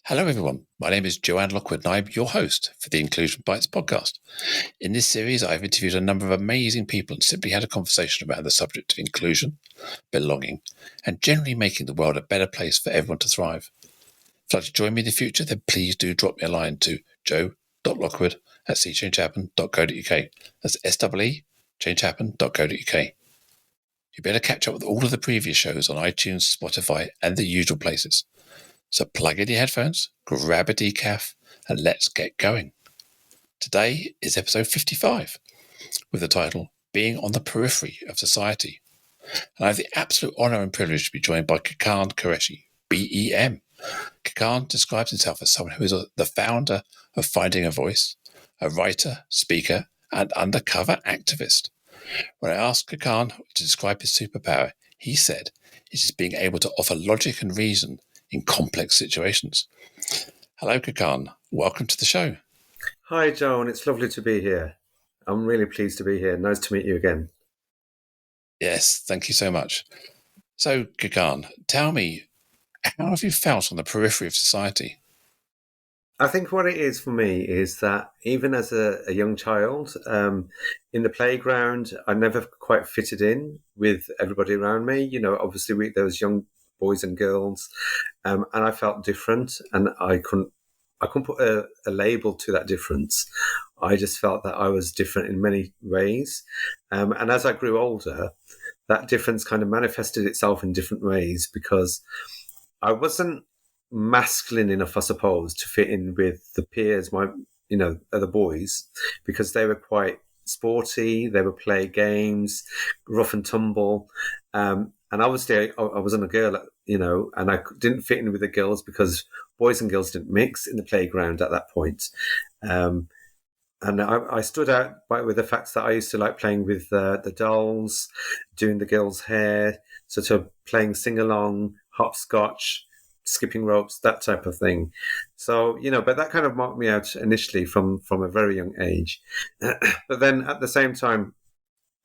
Hello, everyone. My name is Joanne Lockwood, and I'm your host for the Inclusion Bites podcast. In this series, I've interviewed a number of amazing people and simply had a conversation about the subject of inclusion, belonging, and generally making the world a better place for everyone to thrive. If you'd like to join me in the future, then please do drop me a line to joe.lockwood@seechangehappen.co.uk. That's S-E-E, changehappen.co.uk. You'll be able to catch up with all of the previous shows on iTunes, Spotify, and the usual places. So plug in your headphones, grab a decaf, and let's get going. Today is episode 55, with the title, Being on the Periphery of Society. And I have the absolute honour and privilege to be joined by Khakan Qureshi, BEM. Khakan describes himself as someone who is the founder of Finding a Voice, a writer, speaker, and undercover activist. When I asked Khakan to describe his superpower, he said it is being able to offer logic and reason in complex situations. Hello, Khakan. Welcome to the show. Hi, Joan. It's lovely to be here. I'm really pleased to be here. Nice to meet you again. Yes, thank you so much. So, Khakan, tell me, how have you felt on the periphery of society? I think what it is for me is that even as a young child, in the playground, I never quite fitted in with everybody around me. You know, obviously there was young boys and girls, and I felt different, and I couldn't put a label to that difference. I just felt that I was different in many ways, and as I grew older, that difference kind of manifested itself in different ways because I wasn't masculine enough, I suppose, to fit in with the peers, other boys, because they were quite sporty. They would play games, rough and tumble, and obviously I wasn't a girl, and I didn't fit in with the girls because boys and girls didn't mix in the playground at that point. And I stood out with the fact that I used to like playing with the dolls, doing the girls' hair, sort of playing sing along, hopscotch, skipping ropes, that type of thing. So, but that kind of marked me out initially from a very young age. But then at the same time,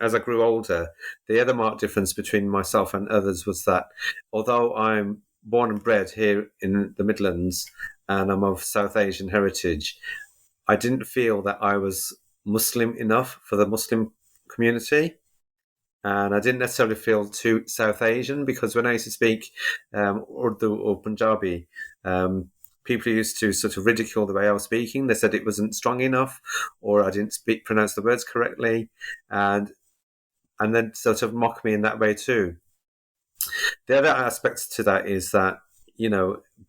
as I grew older, the other marked difference between myself and others was that although I'm born and bred here in the Midlands and I'm of South Asian heritage, I didn't feel that I was Muslim enough for the Muslim community. And I didn't necessarily feel too South Asian because when I used to speak Urdu or Punjabi, people used to sort of ridicule the way I was speaking. They said it wasn't strong enough, or I didn't pronounce the words correctly, and then sort of mock me in that way too. The other aspect to that is that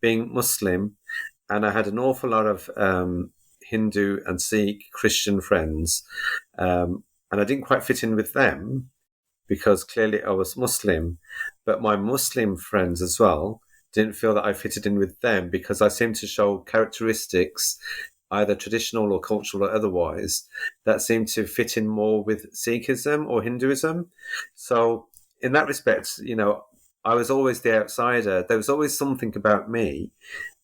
being Muslim, and I had an awful lot of Hindu and Sikh Christian friends, and I didn't quite fit in with them because clearly I was Muslim, but my Muslim friends as well didn't feel that I fitted in with them because I seemed to show characteristics, either traditional or cultural or otherwise, that seemed to fit in more with Sikhism or Hinduism. So in that respect, I was always the outsider. There was always something about me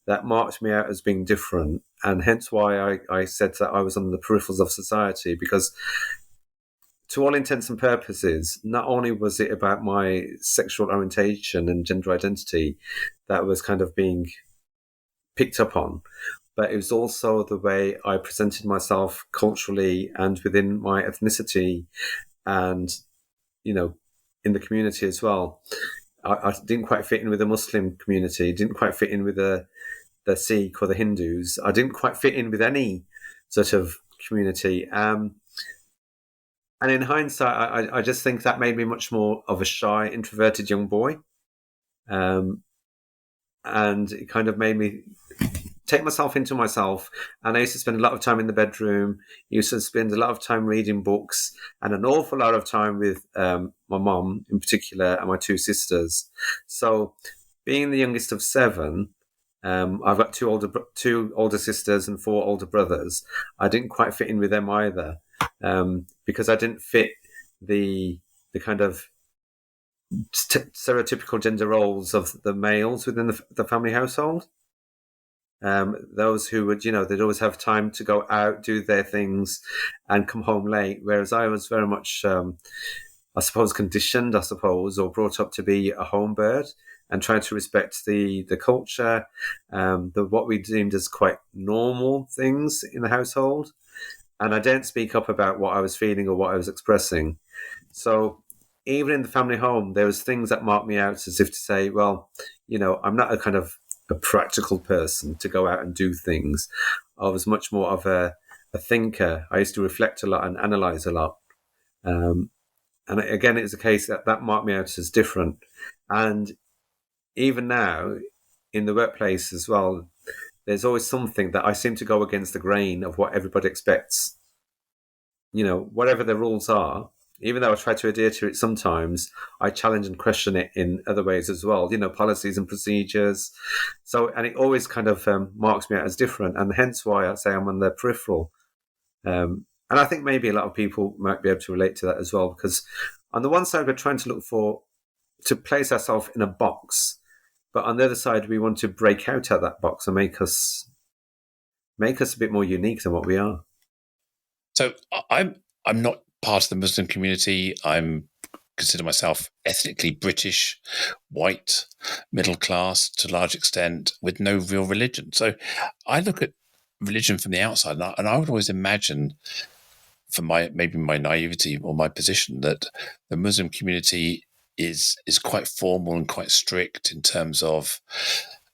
that marked me out as being different, and hence why I said that I was on the peripherals of society, because to all intents and purposes, not only was it about my sexual orientation and gender identity that was kind of being picked up on, but it was also the way I presented myself culturally and within my ethnicity and, in the community as well. I didn't quite fit in with the Muslim community, didn't quite fit in with the Sikh or the Hindus. I didn't quite fit in with any sort of community. And in hindsight, I just think that made me much more of a shy, introverted young boy. And it kind of made me take myself into myself. And I used to spend a lot of time in the bedroom. I used to spend a lot of time reading books and an awful lot of time with my mom in particular and my two sisters. So being the youngest of seven, I've got two older sisters and four older brothers. I didn't quite fit in with them either. Because I didn't fit the kind of stereotypical gender roles of the males within the family household. Those who would, they'd always have time to go out, do their things, and come home late. Whereas I was very much, conditioned, or brought up to be a home bird and trying to respect the culture, what we deemed as quite normal things in the household. And I didn't speak up about what I was feeling or what I was expressing. So even in the family home, there was things that marked me out as if to say, well, I'm not a kind of a practical person to go out and do things. I was much more of a thinker. I used to reflect a lot and analyze a lot. And again, it's a case that marked me out as different. And even now, in the workplace as well, there's always something that I seem to go against the grain of what everybody expects. Whatever the rules are, even though I try to adhere to it sometimes, I challenge and question it in other ways as well, policies and procedures. So, and it always kind of marks me out as different. And hence why I say I'm on the peripheral. And I think maybe a lot of people might be able to relate to that as well, because on the one side, we're trying to look to place ourselves in a box. But on the other side, we want to break out of that box and make us a bit more unique than what we are. So I'm not part of the Muslim community. I'm consider myself ethnically British, white, middle class to a large extent, with no real religion. So I look at religion from the outside, and I would always imagine, from maybe my naivety or my position, that the Muslim community is quite formal and quite strict in terms of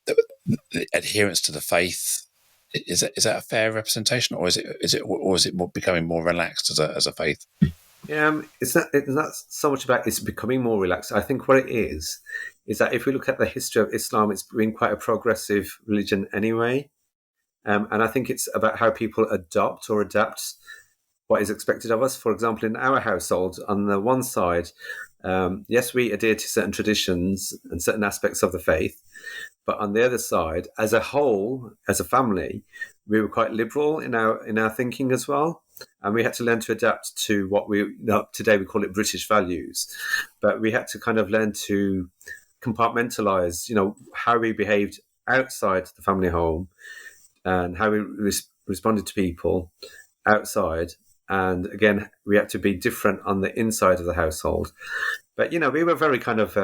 the adherence to the faith. Is that a fair representation, or is it becoming more relaxed as a faith? It's not so much about it's becoming more relaxed. I think what it is that if we look at the history of Islam, it's been quite a progressive religion anyway. And I think it's about how people adopt or adapt what is expected of us. For example, in our household, on the one side, yes, we adhere to certain traditions and certain aspects of the faith. But on the other side, as a whole, as a family, we were quite liberal in our thinking as well. And we had to learn to adapt to what today we call it British values. But we had to kind of learn to compartmentalize, how we behaved outside the family home and how we responded to people outside. And again, we had to be different on the inside of the household. But, we were very kind of,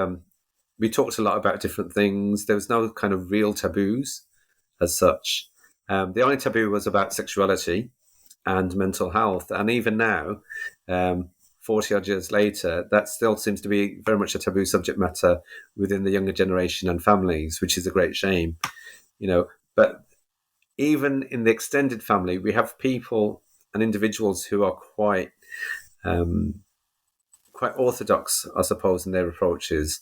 we talked a lot about different things. There was no kind of real taboos as such. The only taboo was about sexuality and mental health. And even now, 40 odd years later, that still seems to be very much a taboo subject matter within the younger generation and families, which is a great shame. But even in the extended family, we have people and individuals who are quite orthodox, I suppose, in their approaches.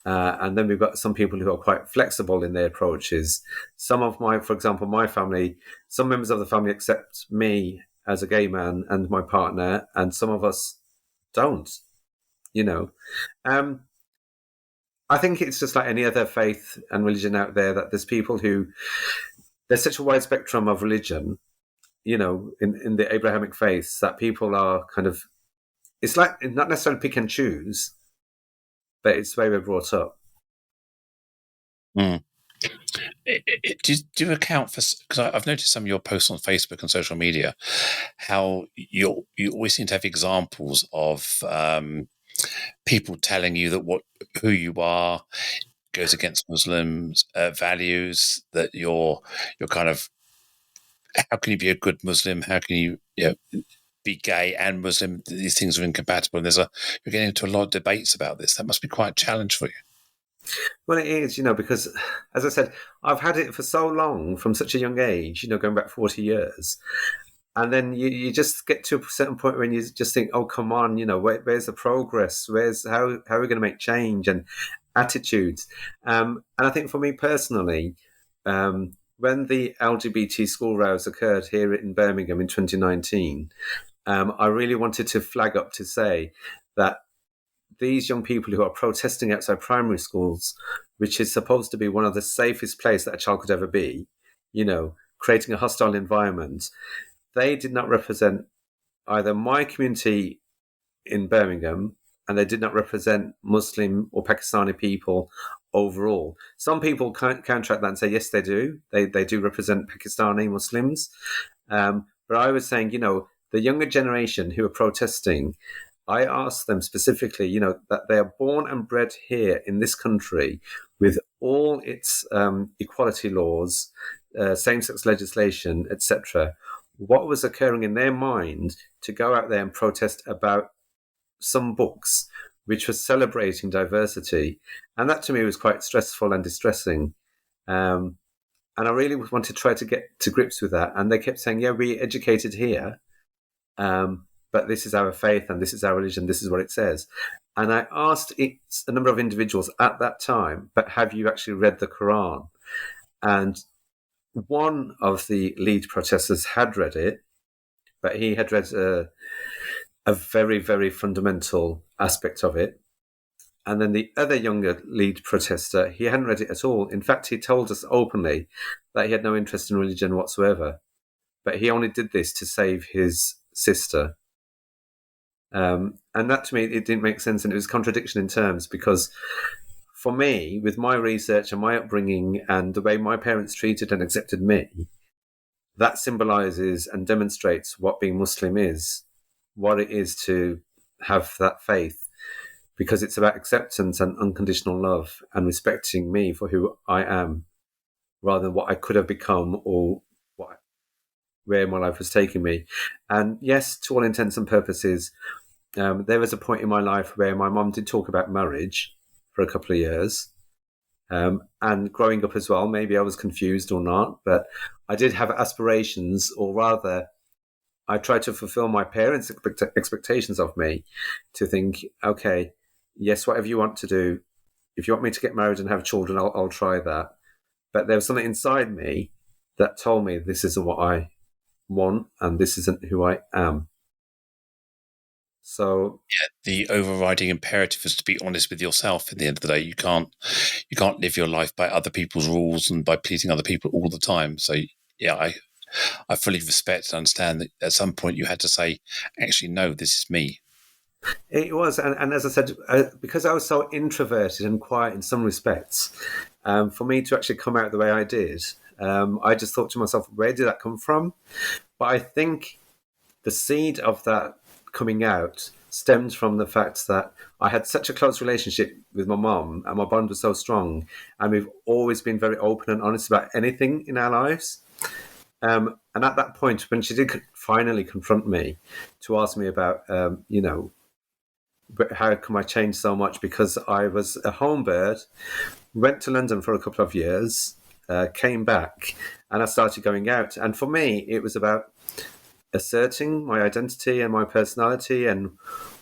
And then we've got some people who are quite flexible in their approaches. For example, my family, some members of the family accept me as a gay man and my partner, and some of us don't, I think it's just like any other faith and religion out there, that there's people there's such a wide spectrum of religion, in the Abrahamic faiths, that people are kind of, it's like not necessarily pick and choose, but it's the way we're brought up. Mm. Do you account for, because I've noticed some of your posts on Facebook and social media, how you always seem to have examples of people telling you that who you are goes against Muslims' values, that you're kind of, how can you be a good Muslim? How can you be gay and Muslim? These things are incompatible. And you're getting into a lot of debates about this. That must be quite a challenge for you. Well, it is, because, as I said, I've had it for so long, from such a young age, going back 40 years. And then you just get to a certain point when you just think, oh, come on, where's the progress? How are we going to make change and attitudes? And I think for me personally, when the LGBT school rows occurred here in Birmingham in 2019, I really wanted to flag up to say that these young people who are protesting outside primary schools, which is supposed to be one of the safest places that a child could ever be, creating a hostile environment, they did not represent either my community in Birmingham, and they did not represent Muslim or Pakistani people overall. Some people counteract that and say, yes, they do. They do represent Pakistani Muslims. But I was saying, the younger generation who are protesting, I asked them specifically, that they are born and bred here in this country with all its equality laws, same-sex legislation, etc. What was occurring in their mind to go out there and protest about some books which were celebrating diversity? And that to me was quite stressful and distressing. And I really wanted to try to get to grips with that. And they kept saying, yeah, we're educated here, but this is our faith and this is our religion, this is what it says. And I asked a number of individuals at that time, but have you actually read the Quran? And one of the lead protesters had read it, but he had read a very, very fundamental aspect of it. And then the other younger lead protester, he hadn't read it at all. In fact, he told us openly that he had no interest in religion whatsoever, but he only did this to save his sister. And that to me, it didn't make sense, and it was contradiction in terms, because for me, with my research and my upbringing and the way my parents treated and accepted me, that symbolizes and demonstrates what being Muslim is, what it is to have that faith, because it's about acceptance and unconditional love and respecting me for who I am, rather than what I could have become or where my life was taking me. And yes, to all intents and purposes, there was a point in my life where my mum did talk about marriage for a couple of years. And growing up as well, maybe I was confused or not, but I did have aspirations, or rather, I tried to fulfill my parents' expectations of me, to think, okay, yes, whatever you want to do, if you want me to get married and have children, I'll try that. But there was something inside me that told me this isn't what I want and this isn't who I am. So yeah, the overriding imperative is to be honest with yourself. At the end of the day, you can't live your life by other people's rules and by pleasing other people all the time. So yeah, I fully respect and understand that at some point you had to say, actually, no, this is me. it was, and as I said, because I was so introverted and quiet in some respects, for me to actually come out the way I did, I just thought to myself, where did that come from? But I think the seed of that coming out stemmed from the fact that I had such a close relationship with my mom, and my bond was so strong, and we've always been very open and honest about anything in our lives. And at that point, when she did finally confront me to ask me about, how come I changed so much, because I was a home bird, went to London for a couple of years, came back, and I started going out. And for me, it was about asserting my identity and my personality and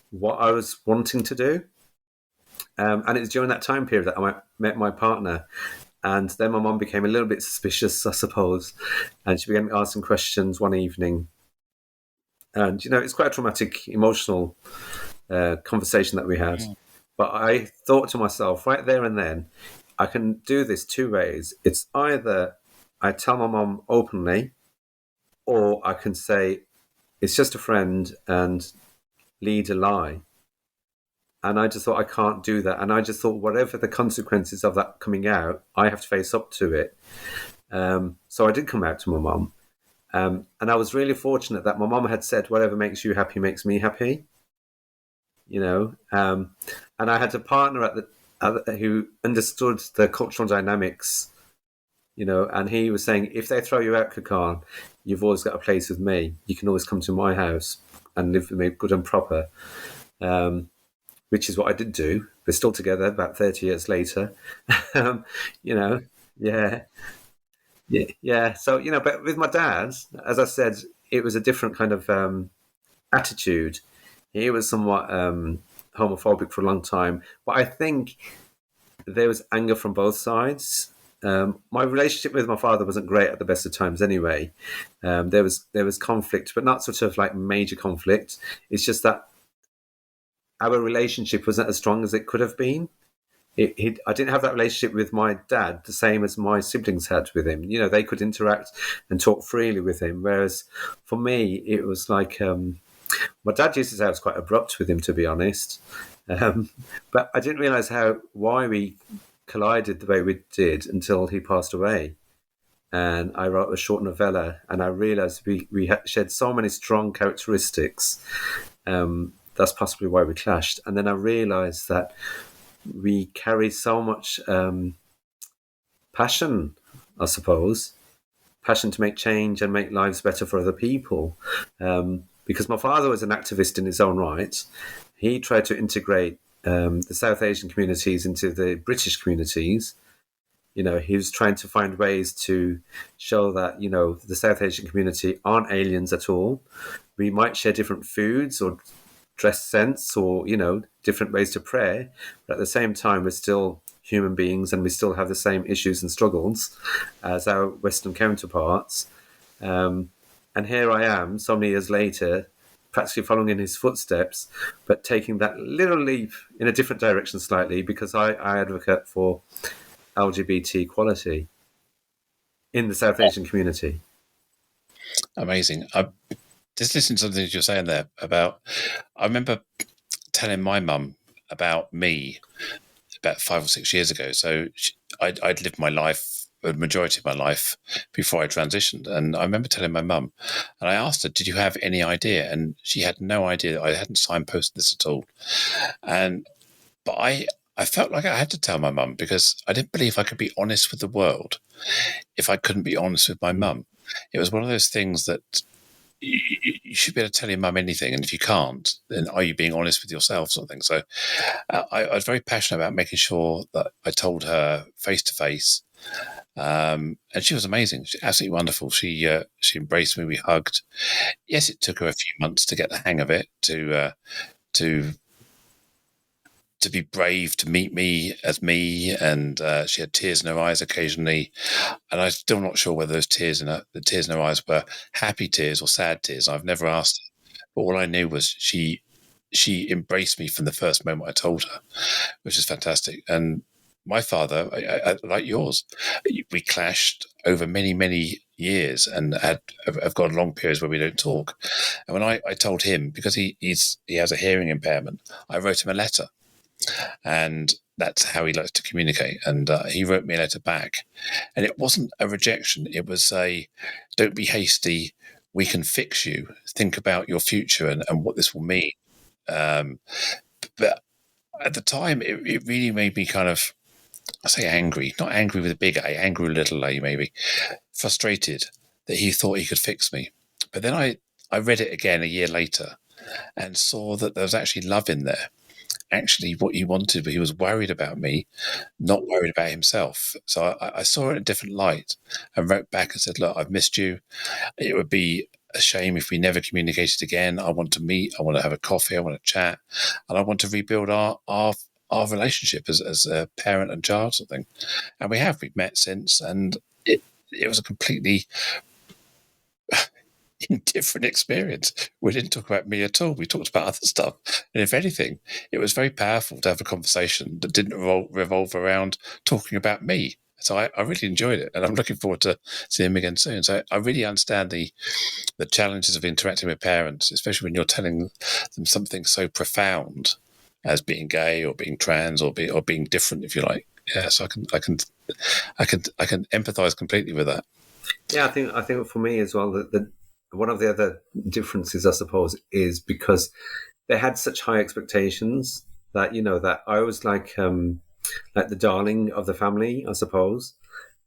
what I was wanting to do. And it was during that time period that I met my partner. And then my mum became a little bit suspicious, I suppose. And she began asking questions one evening. And, it's quite a traumatic, emotional conversation that we had. Mm. But I thought to myself right there and then, I can do this two ways. It's either I tell my mum openly, or I can say it's just a friend and lead a lie. And I just thought, I can't do that. And I just thought, whatever the consequences of that coming out, I have to face up to it. So I did come out to my mum. And I was really fortunate that my mum had said, whatever makes you happy makes me happy. And I had a partner who understood the cultural dynamics, and he was saying, if they throw you out, Khakan, you've always got a place with me. You can always come to my house and live with me good and proper. Which is what I did do. We're still together about 30 years later. Yeah. So, but with my dad, as I said, it was a different kind of attitude. He was somewhat homophobic for a long time. But I think there was anger from both sides. My relationship with my father wasn't great at the best of times anyway. There was conflict, but not sort of like major conflict. It's just that our relationship wasn't as strong as it could have been. I didn't have that relationship with my dad the same as my siblings had with him. They could interact and talk freely with him, whereas for me, it was like my dad used to say I was quite abrupt with him, to be honest. But I didn't realise why we collided the way we did until he passed away. And I wrote a short novella, and I realised we had shared so many strong characteristics. that's possibly why we clashed. And then I realised that we carry so much passion, I suppose, passion to make change and make lives better for other people. Because my father was an activist in his own right. He tried to integrate the South Asian communities into the British communities. He was trying to find ways to show that, the South Asian community aren't aliens at all. We might share different foods or dress sense or, different ways to pray. But at the same time, we're still human beings and we still have the same issues and struggles as our Western counterparts. And here I am, so many years later, practically following in his footsteps, but taking that little leap in a different direction slightly, because I advocate for LGBT equality in the South Asian community. Amazing. I just listened to something you're saying there about, I remember telling my mum about me about 5 or 6 years ago. So I'd lived my life, the majority of my life, before I transitioned. And I remember telling my mum, and I asked her, did you have any idea? And she had no idea. I hadn't signposted this at all. But I felt like I had to tell my mum, because I didn't believe I could be honest with the world if I couldn't be honest with my mum. It was one of those things that you should be able to tell your mum anything, and if you can't, then are you being honest with yourself, sort of thing. So I was very passionate about making sure that I told her face to face, and she was amazing. She's absolutely wonderful. She embraced me. We hugged. Yes, it took her a few months to get the hang of it, to be brave, to meet me as me, and she had tears in her eyes occasionally, and I'm still not sure whether those tears in her eyes were happy tears or sad tears. I've never asked her, but all I knew was she embraced me from the first moment I told her, which is fantastic. And my father, I, like yours, we clashed over many years, and have got long periods where we don't talk. And when I told him, because he has a hearing impairment, I wrote him a letter. And that's how he likes to communicate. And he wrote me a letter back. And it wasn't a rejection. It was a, don't be hasty. We can fix you. Think about your future and what this will mean. But at the time, it really made me kind of, I say angry, not angry with a big A, angry with a little a, maybe, frustrated that he thought he could fix me. But then I read it again a year later and saw that there was actually love in there. Actually what he wanted, but he was worried about me, not worried about himself. So I saw it in a different light and wrote back and said, look, I've missed you. It would be a shame if we never communicated again. I want to meet. I want to have a coffee. I want to chat. And I want to rebuild our relationship as a parent and child sort of thing. And we've met since, and it was a completely indifferent experience. We didn't talk about me at all. We talked about other stuff. And if anything, it was very powerful to have a conversation that didn't revolve around talking about me. So I really enjoyed it, and I'm looking forward to seeing him again soon. So I really understand the challenges of interacting with parents, especially when you're telling them something so profound as being gay or being trans or being different, if you like. Yeah, so I can empathise completely with that. Yeah, I think for me as well, that one of the other differences, I suppose, is because they had such high expectations that that I was like the darling of the family, I suppose.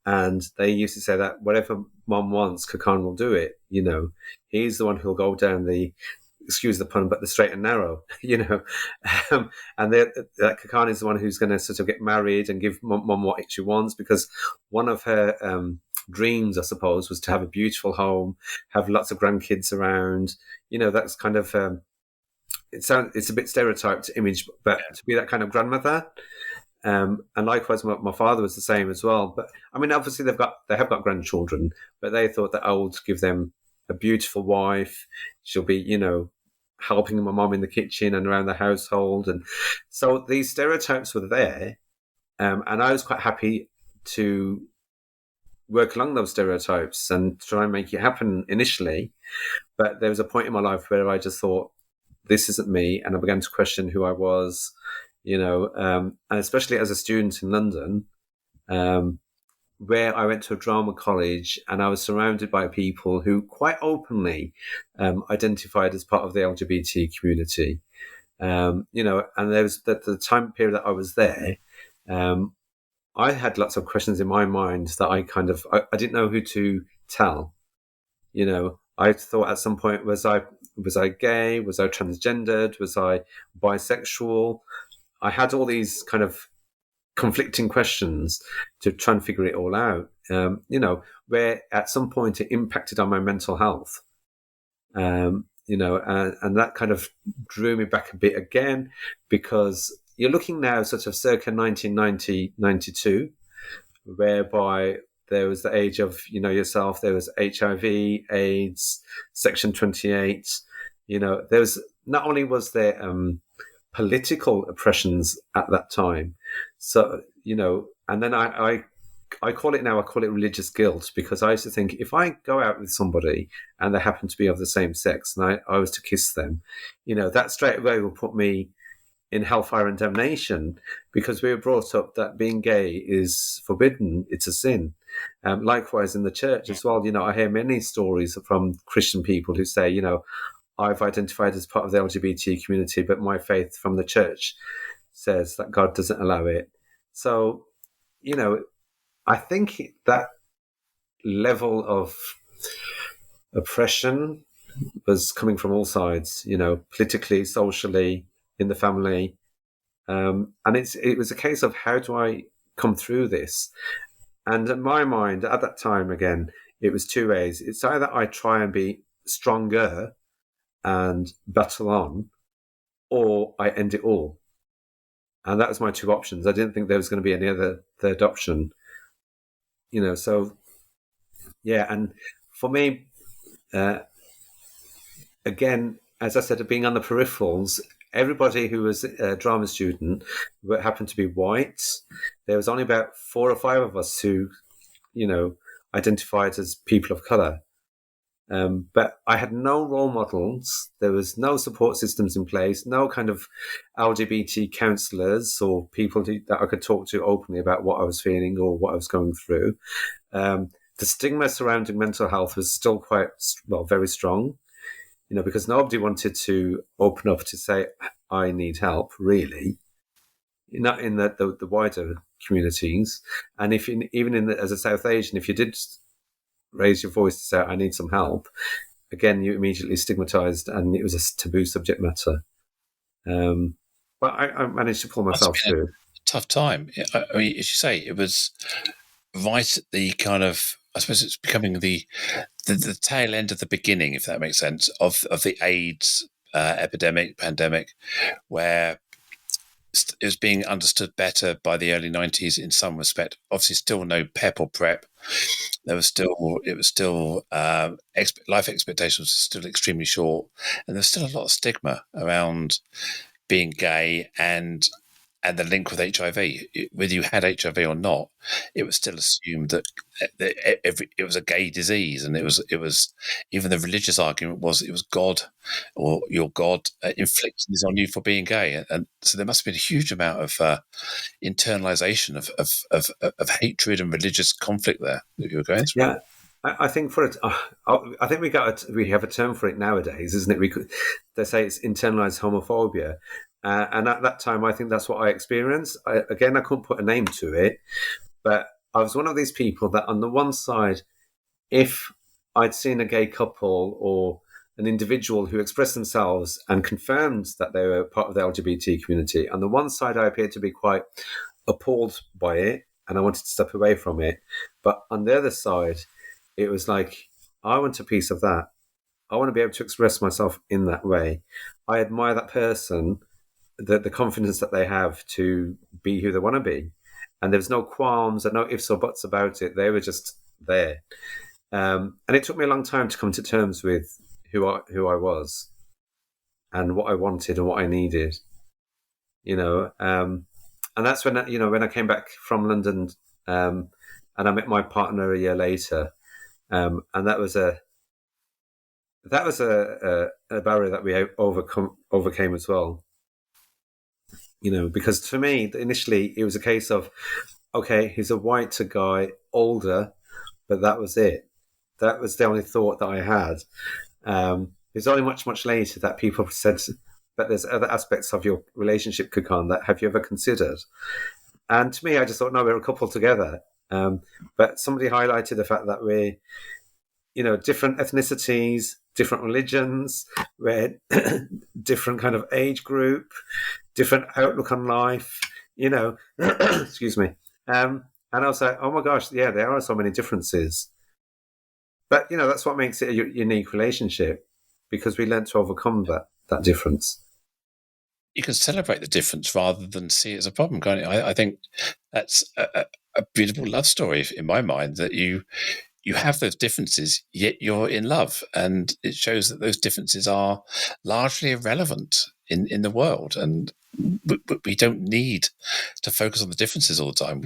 And they used to say that whatever mom wants, Khakan will do it. He's the one who'll go down the, excuse the pun, but the straight and narrow. And that Khakan is the one who's going to sort of get married and give mom what she wants, because one of her dreams, I suppose, was to have a beautiful home, have lots of grandkids around. That's kind of it's a bit stereotyped image, but to be that kind of grandmother. And likewise, my father was the same as well. But I mean, obviously they have got grandchildren, but they thought that I would give them a beautiful wife. She'll be, helping my mom in the kitchen and around the household, and so these stereotypes were there. And I was quite happy to work along those stereotypes and try and make it happen initially. But there was a point in my life where I just thought, this isn't me, and I began to question who I was. And especially as a student in London, where I went to a drama college, and I was surrounded by people who quite openly identified as part of the LGBT community. And there was the time period that I was there. I had lots of questions in my mind that I didn't know who to tell. I thought at some point, was I gay? Was I transgendered? Was I bisexual? I had all these kind of conflicting questions to try and figure it all out. Where at some point it impacted on my mental health. And that kind of drew me back a bit again, because you're looking now sort of circa 1990, 92, whereby there was the age of, yourself, there was HIV, AIDS, Section 28. There was, not only was there political oppressions at that time, so, and then I call it now, I call it religious guilt, because I used to think, if I go out with somebody and they happen to be of the same sex and I was to kiss them, that straight away will put me in hellfire and damnation, because we were brought up that being gay is forbidden, it's a sin. Likewise in the church as well, I hear many stories from Christian people who say, I've identified as part of the LGBT community, but my faith from the church says that God doesn't allow it. So, I think that level of oppression was coming from all sides, politically, socially, in the family. And it was a case of, how do I come through this? And in my mind, at that time, again, it was two ways. It's either I try and be stronger and battle on, or I end it all. And that was my two options. I didn't think there was going to be any other third option. So, yeah. And for me, again, as I said, being on the peripherals, everybody who was a drama student happened to be white. There was only about 4 or 5 of us who, identified as people of colour. But I had no role models. There was no support systems in place, no kind of LGBT counsellors or people that I could talk to openly about what I was feeling or what I was going through. The stigma surrounding mental health was still very strong, because nobody wanted to open up to say, I need help, really. Not in the wider communities. And as a South Asian, if you did raise your voice to say, I need some help, again, you immediately stigmatized, and it was a taboo subject matter. But I managed to pull myself through. A tough time. I mean, as you say, it was right at the kind of, I suppose it's becoming the tail end of the beginning, if that makes sense, of the AIDS pandemic, where it was being understood better by the early 90s in some respect. Obviously, still no PEP or PrEP. Life expectations were still extremely short, and there's still a lot of stigma around being gay and the link with HIV. Whether you had HIV or not, it was still assumed that it was a gay disease, and it was even the religious argument was it was God, or your God inflicting this on you for being gay, and so there must have been a huge amount of internalization of hatred and religious conflict there that you were going through. Yeah. I think I think we have a term for it nowadays, isn't it? They say it's internalized homophobia, and at that time, I think that's what I experienced. I couldn't put a name to it, but I was one of these people that, on the one side, if I'd seen a gay couple or an individual who expressed themselves and confirmed that they were part of the LGBT community, on the one side, I appeared to be quite appalled by it, and I wanted to step away from it. But on the other side, it was like, I want a piece of that. I want to be able to express myself in that way. I admire that person, the confidence that they have to be who they want to be. And there's no qualms and no ifs or buts about it. They were just there. And it took me a long time to come to terms with who I was and what I wanted and what I needed. And that's when I came back from London, and I met my partner a year later. And that was a barrier that we overcame as well. Because for me, initially, it was a case of, okay, he's a whiter guy, older, but that was it. That was the only thought that I had. It was only much, much later that people said, but there's other aspects of your relationship, Khakan, that have you ever considered? And to me, I just thought, no, we're a couple together. But somebody highlighted the fact that we're, different ethnicities, different religions, we're different kind of age group, different outlook on life, excuse me. And I was like, oh my gosh, yeah, there are so many differences. But, that's what makes it a unique relationship, because we learn to overcome that difference. You can celebrate the difference rather than see it as a problem, can't you? I think that's a beautiful love story in my mind, that you have those differences, yet you're in love. And it shows that those differences are largely irrelevant in the world. And we don't need to focus on the differences all the time.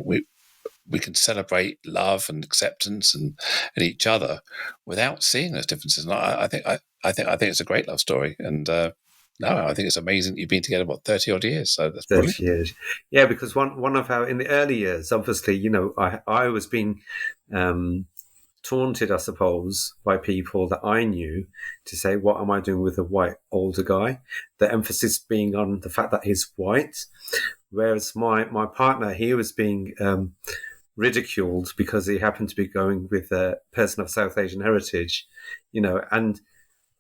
We can celebrate love and acceptance and each other without seeing those differences. And I think it's a great love story. And no, I think it's amazing you've been together 30 odd years. So that's 30 brilliant. years. Yeah, because one of our in the early years, obviously, I was being taunted, I suppose, by people that I knew to say, what am I doing with a white older guy? The emphasis being on the fact that he's white. Whereas my partner, he was being ridiculed because he happened to be going with a person of South Asian heritage, and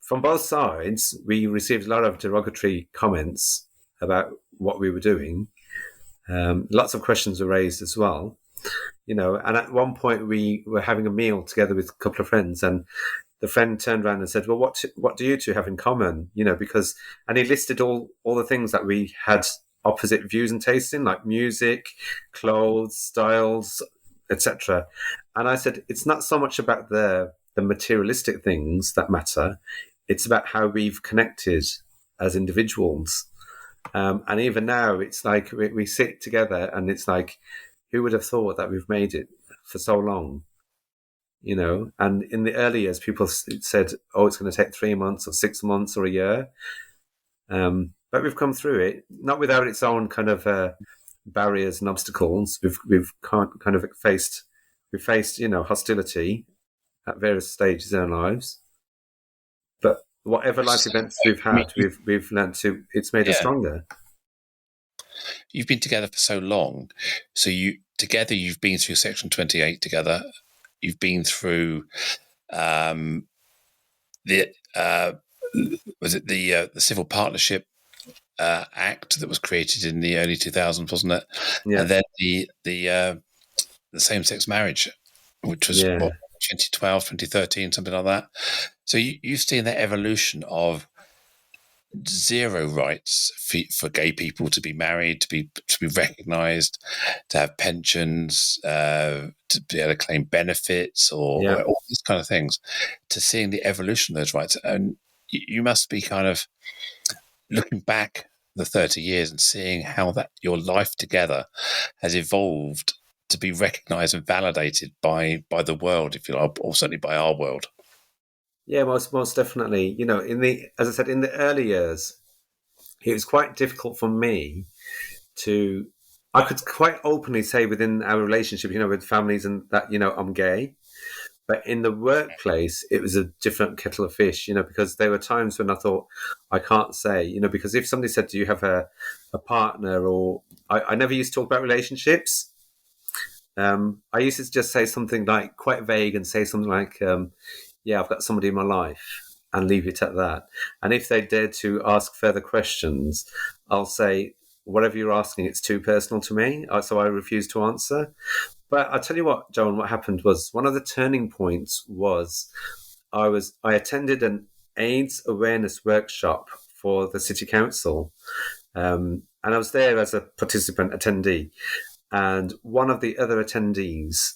from both sides, we received a lot of derogatory comments about what we were doing. Lots of questions were raised as well, and at one point we were having a meal together with a couple of friends, and the friend turned around and said, well, what do you two have in common? And he listed all the things that we had opposite views and tastes in, like music, clothes, styles, etc. And I said, it's not so much about the materialistic things that matter. It's about how we've connected as individuals. And even now, it's like we sit together and it's like, who would have thought that we've made it for so long? And in the early years, people said, oh, it's going to take 3 months or 6 months or a year. But we've come through it, not without its own kind of barriers and obstacles. We've kind of faced hostility at various stages in our lives. But whatever life events we've had, we've learned to. It's made us stronger. You've been together for so long, so you've been through Section 28 together. You've been through the Civil Partnership Act that was created in the early 2000s, wasn't it? Yeah. And then the same-sex marriage, which was 2012, 2013, something like that. So you've seen the evolution of zero rights for gay people to be married, to be recognised, to have pensions, to be able to claim benefits or all these kind of things, to seeing the evolution of those rights. And you must be kind of looking back the 30 years and seeing how that your life together has evolved to be recognised and validated by the world, if you like, or certainly by our world. Yeah, most definitely. As I said, in the early years, it was quite difficult for me I could quite openly say within our relationship, with families and that, I'm gay. But in the workplace, it was a different kettle of fish, because there were times when I thought, I can't say, because if somebody said, do you have a partner, or I never used to talk about relationships. I used to just say something like quite vague and say something like, I've got somebody in my life, and leave it at that. And if they dare to ask further questions, I'll say, whatever you're asking, it's too personal to me. So I refuse to answer. But I'll tell you what, Joan, what happened was one of the turning points was I attended an AIDS awareness workshop for the city council. And I was there as a participant attendee. And one of the other attendees,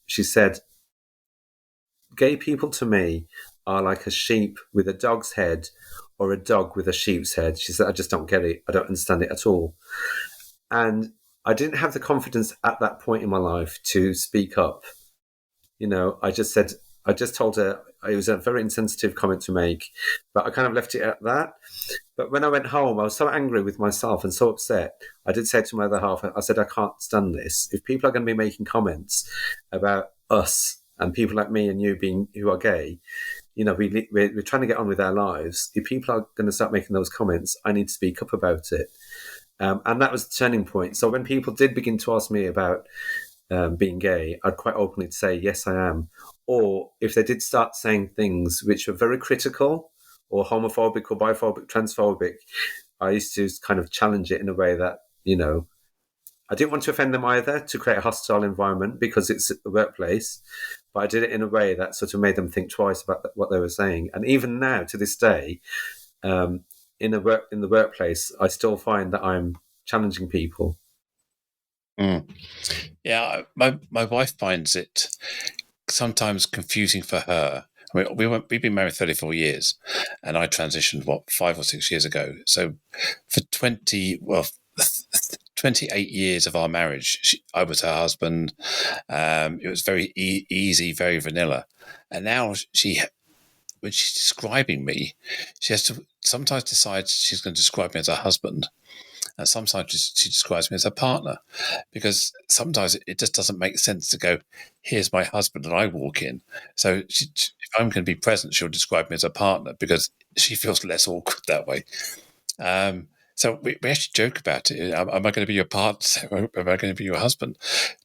she said, gay people to me are like a sheep with a dog's head or a dog with a sheep's head. She said, I just don't get it. I don't understand it at all. And I didn't have the confidence at that point in my life to speak up. I just told her it was a very insensitive comment to make, but I kind of left it at that. But when I went home, I was so angry with myself and so upset. I did say to my other half, I said, I can't stand this. If people are going to be making comments about us and people like me and you who are gay, we're trying to get on with our lives. If people are going to start making those comments, I need to speak up about it. And that was the turning point. So when people did begin to ask me about being gay, I'd quite openly say, yes, I am. Or if they did start saying things which were very critical or homophobic or biphobic, transphobic, I used to kind of challenge it in a way that, I didn't want to offend them either, to create a hostile environment because it's a workplace, but I did it in a way that sort of made them think twice about what they were saying. And even now, to this day, in the workplace, I still find that I'm challenging people. Yeah, my wife finds it sometimes confusing for her. I mean, we've been married 34 years, and I transitioned 5 or 6 years ago. So for 28 years of our marriage, I was her husband. It was very easy, very vanilla. And now when she's describing me, she has to sometimes decide she's going to describe me as a husband, and sometimes she describes me as a partner, because sometimes it just doesn't make sense to go, here's my husband, and I walk in. So if I'm going to be present, she'll describe me as a partner because she feels less awkward that way. So we actually joke about it. Am I going to be your partner? Am I going to be your husband?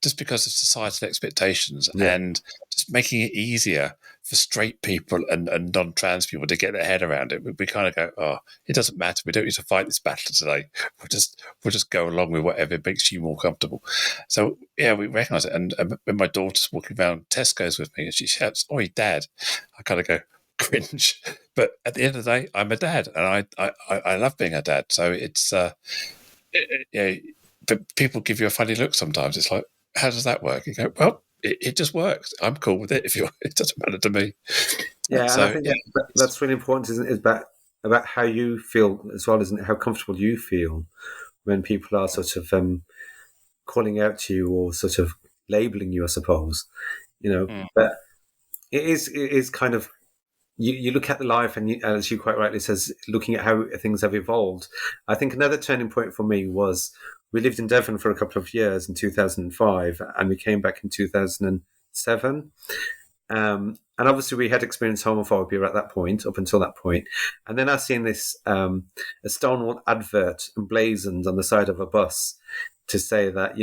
Just because of societal expectations and just making it easier for straight people and non-trans people to get their head around it. We kind of go, oh, it doesn't matter. We don't need to fight this battle today. We'll just go along with whatever makes you more comfortable. So yeah, we recognise it. And when my daughter's walking around Tesco's with me and she shouts, "Oi, Dad," I kind of go, cringe. But at the end of the day, I'm a dad, and I love being a dad. So it's but people give you a funny look sometimes. It's like, how does that work? You go, well, it just works. I'm cool with it. It doesn't matter to me. Yeah, and I think that's really important, isn't it? About how you feel as well, isn't it? How comfortable you feel when people are sort of calling out to you or sort of labeling you, I suppose. But it is kind of, you look at the life, and as you quite rightly says, looking at how things have evolved. I think another turning point for me was we lived in Devon for a couple of years in 2005, and we came back in 2007. And obviously we had experienced homophobia at that point, up until that point. And then I seen this a Stonewall advert emblazoned on the side of a bus to say that,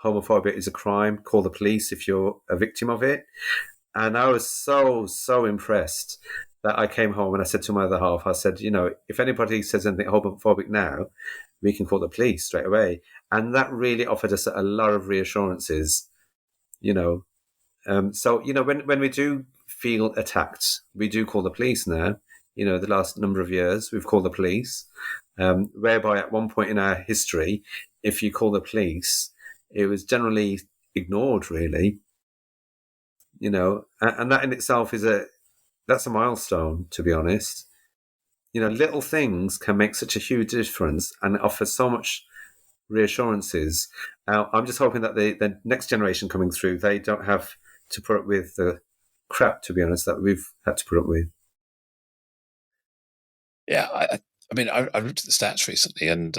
homophobia is a crime, call the police if you're a victim of it. And I was so impressed that I came home and I said to my other half, I said, if anybody says anything homophobic now, we can call the police straight away. And that really offered us a lot of reassurances, So, when we do feel attacked, we do call the police now. The last number of years, we've called the police, whereby at one point in our history, if you call the police, it was generally ignored, really. And that in itself that's a milestone, to be honest. Little things can make such a huge difference and offer so much reassurances. I'm just hoping that the next generation coming through, they don't have to put up with the crap, to be honest, that we've had to put up with. Yeah, I mean, I looked at the stats recently, and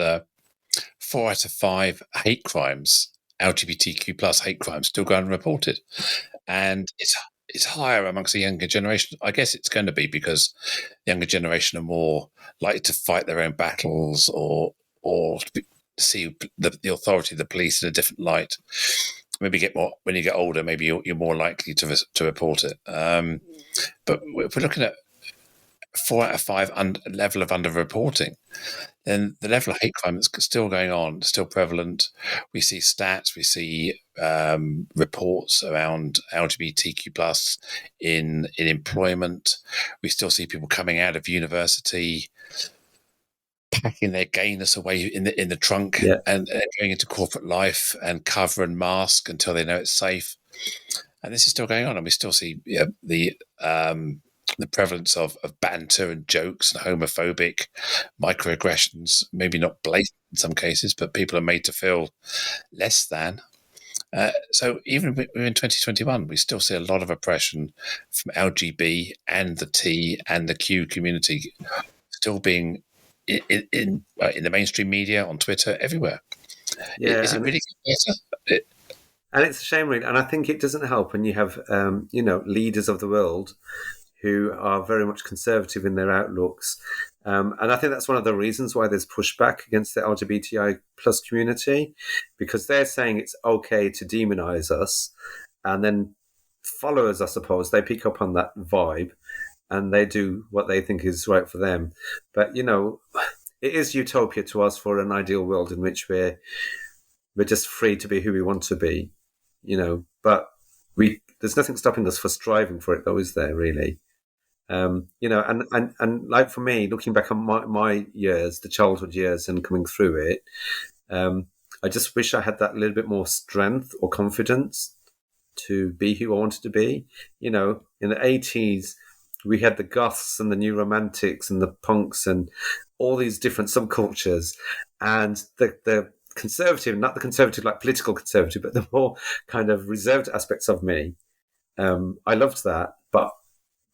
4 out of 5 hate crimes, LGBTQ plus hate crimes, still go unreported, and it's higher amongst the younger generation. I guess it's going to be because the younger generation are more likely to fight their own battles or see the authority of the police in a different light. Maybe get more when you get older. Maybe you're more likely to report it. But if we're looking at 4 out of 5 level of underreporting, then the level of hate crime that's still going on, still prevalent. We see stats, we see reports around LGBTQ plus in employment. We still see people coming out of university, packing their gayness away in the trunk, and going into corporate life and cover and mask until they know it's safe. And this is still going on, and we still see the prevalence of banter and jokes and homophobic microaggressions, maybe not blatant in some cases, but people are made to feel less than. So even in 2021, we still see a lot of oppression from LGB and the T and the Q community still being in the mainstream media, on Twitter, everywhere. Yeah, is it really better? And it's a shame, really. And I think it doesn't help when you have, leaders of the world who are very much conservative in their outlooks. And I think that's one of the reasons why there's pushback against the LGBTI plus community, because they're saying it's okay to demonize us, and then followers, I suppose, they pick up on that vibe and they do what they think is right for them. But it is utopia to us for an ideal world in which we're just free to be who we want to be, But there's nothing stopping us for striving for it, though, is there? Really? And like for me, looking back on my years, the childhood years, and coming through it, I just wish I had that little bit more strength or confidence to be who I wanted to be. In the 80s, we had the goths and the new romantics and the punks and all these different subcultures, and the conservative, not the conservative like political conservative, but the more kind of reserved aspects of me. I loved that, but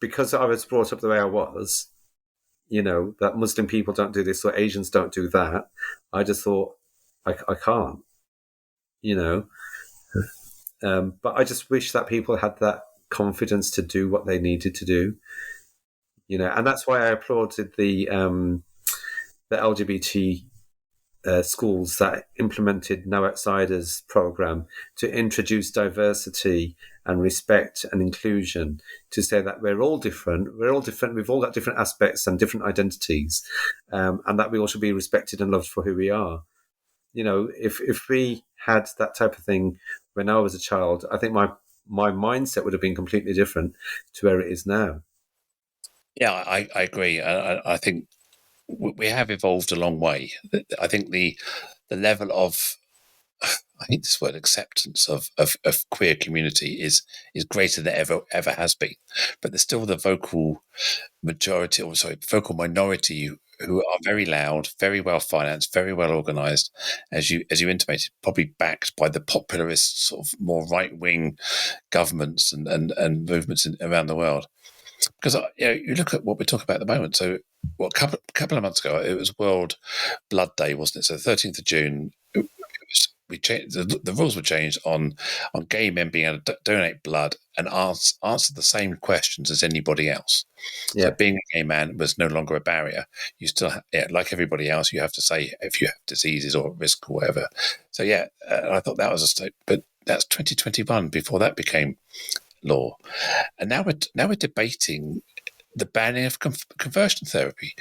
because I was brought up the way I was, that Muslim people don't do this or Asians don't do that, I just thought I can't, But I just wish that people had that confidence to do what they needed to do, and that's why I applauded the LGBT schools that implemented No Outsiders program to introduce diversity and respect and inclusion, to say that we're all different, we've all got different aspects and different identities, and that we all should be respected and loved for who we are. If we had that type of thing when I was a child, I think my mindset would have been completely different to where it is now. Yeah, I agree. I think we have evolved a long way. I think the level of, I think this word, acceptance of queer community is greater than ever has been. But there's still the vocal minority who are very loud, very well financed, very well organised, as you intimated, probably backed by the popularist sort of more right wing governments and movements around the world. Because you look at what we're talking about at the moment. So, a couple of months ago, it was World Blood Day, wasn't it? So, 13th of June, we changed the rules were changed on gay men being able to donate blood and answer the same questions as anybody else. Yeah. So, being a gay man was no longer a barrier. You still, like everybody else, you have to say if you have diseases or risk or whatever. So, I thought that was a step, but that's 2021 before that became law, and now we're debating the banning of conversion therapy.